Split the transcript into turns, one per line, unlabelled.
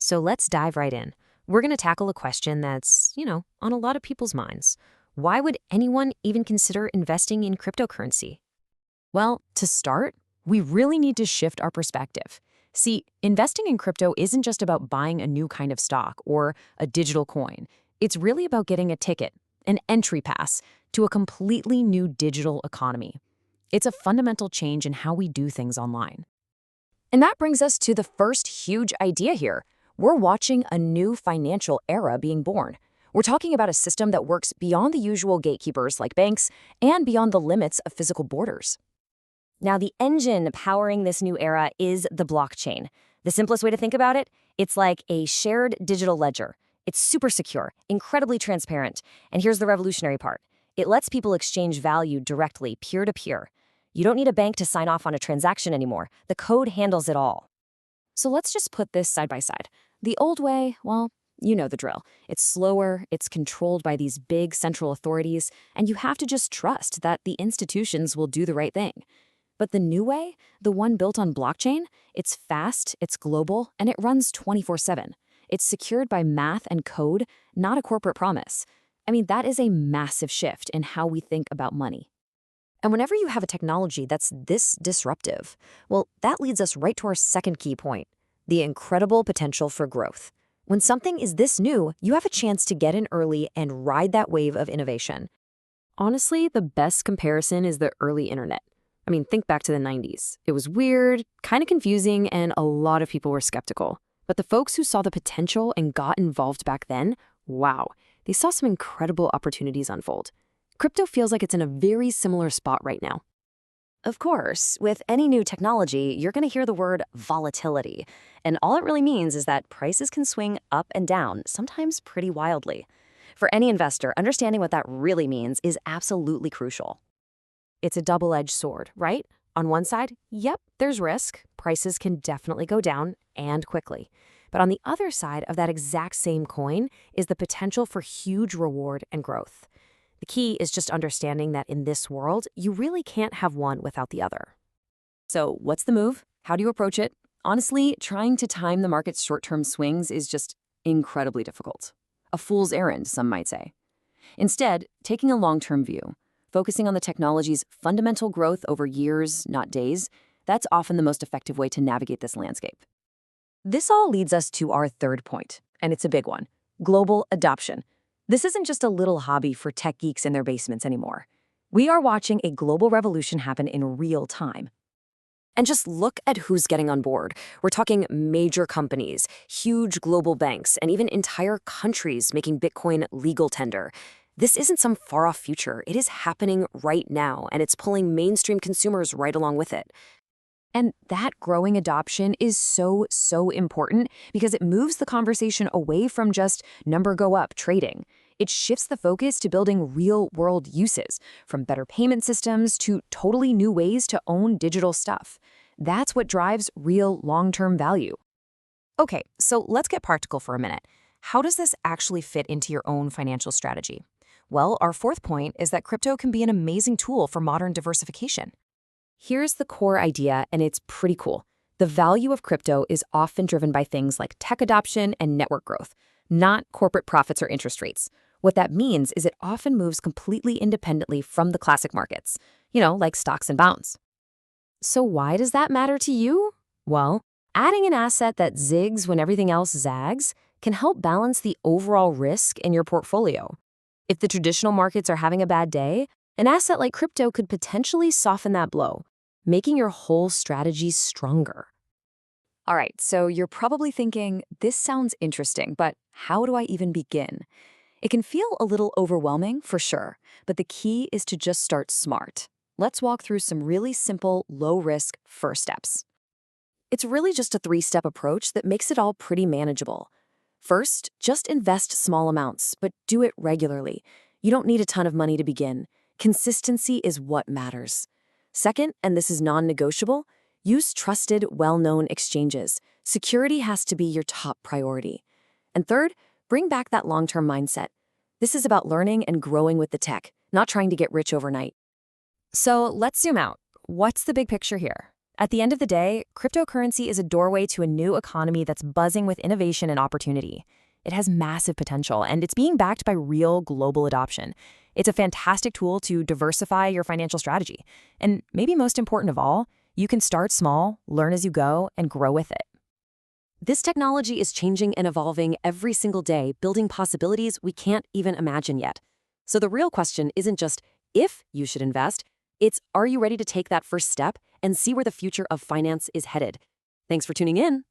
So let's dive right in. We're going to tackle a question that's, on a lot of people's minds. Why would anyone even consider investing in cryptocurrency?
Well, to start, we really need to shift our perspective. See, investing in crypto isn't just about buying a new kind of stock or a digital coin. It's really about getting a ticket, an entry pass, to a completely new digital economy. It's a fundamental change in how we do things online. And that brings us to the first huge idea here. We're watching a new financial era being born. We're talking about a system that works beyond the usual gatekeepers like banks and beyond the limits of physical borders.
Now, the engine powering this new era is the blockchain. The simplest way to think about it, it's like a shared digital ledger. It's super secure, incredibly transparent. And here's the revolutionary part. It lets people exchange value directly, peer-to-peer. You don't need a bank to sign off on a transaction anymore. The code handles it all.
So let's just put this side by side. The old way, well, you know the drill. It's slower, it's controlled by these big central authorities, and you have to just trust that the institutions will do the right thing. But the new way, the one built on blockchain, it's fast, it's global, and it runs 24/7. It's secured by math and code, not a corporate promise. I mean, that is a massive shift in how we think about money. And whenever you have a technology that's this disruptive, well, that leads us right to our second key point, the incredible potential for growth. When something is this new, you have a chance to get in early and ride that wave of innovation. Honestly, the best comparison is the early internet. I mean, think back to the 90s. It was weird, kind of confusing, and a lot of people were skeptical. But the folks who saw the potential and got involved back then, wow, they saw some incredible opportunities unfold. Crypto feels like it's in a very similar spot right now.
Of course, with any new technology, you're going to hear the word volatility. And all it really means is that prices can swing up and down, sometimes pretty wildly. For any investor, understanding what that really means is absolutely crucial.
It's a double-edged sword, right? On one side, yep, there's risk. Prices can definitely go down, and quickly. But on the other side of that exact same coin is the potential for huge reward and growth. The key is just understanding that in this world, you really can't have one without the other. So what's the move? How do you approach it? Honestly, trying to time the market's short-term swings is just incredibly difficult. A fool's errand, some might say. Instead, taking a long-term view, focusing on the technology's fundamental growth over years, not days, that's often the most effective way to navigate this landscape. This all leads us to our third point, and it's a big one: global adoption. This isn't just a little hobby for tech geeks in their basements anymore. We are watching a global revolution happen in real time. And just look at who's getting on board. We're talking major companies, huge global banks, and even entire countries making Bitcoin legal tender. This isn't some far-off future. It is happening right now, and it's pulling mainstream consumers right along with it. And that growing adoption is so important because it moves the conversation away from just number go up trading. It shifts the focus to building real-world uses, from better payment systems to totally new ways to own digital stuff. That's what drives real long-term value. Okay, so let's get practical for a minute. How does this actually fit into your own financial strategy? Well, our fourth point is that crypto can be an amazing tool for modern diversification. Here's the core idea, and it's pretty cool. The value of crypto is often driven by things like tech adoption and network growth, not corporate profits or interest rates. What that means is it often moves completely independently from the classic markets, like stocks and bonds. So why does that matter to you? Well, adding an asset that zigs when everything else zags can help balance the overall risk in your portfolio. If the traditional markets are having a bad day, an asset like crypto could potentially soften that blow, making your whole strategy stronger. All right, so you're probably thinking, this sounds interesting, but how do I even begin? It can feel a little overwhelming, for sure, but the key is to just start smart. Let's walk through some really simple, low-risk first steps. It's really just a 3-step approach that makes it all pretty manageable. First, just invest small amounts, but do it regularly. You don't need a ton of money to begin. Consistency is what matters. Second, and this is non-negotiable, use trusted, well-known exchanges. Security has to be your top priority. And third, bring back that long-term mindset. This is about learning and growing with the tech, not trying to get rich overnight. So let's zoom out. What's the big picture here? At the end of the day, cryptocurrency is a doorway to a new economy that's buzzing with innovation and opportunity. It has massive potential, and it's being backed by real global adoption. It's a fantastic tool to diversify your financial strategy. And maybe most important of all, you can start small, learn as you go, and grow with it.
This technology is changing and evolving every single day, building possibilities we can't even imagine yet. So the real question isn't just if you should invest, it's are you ready to take that first step and see where the future of finance is headed? Thanks for tuning in.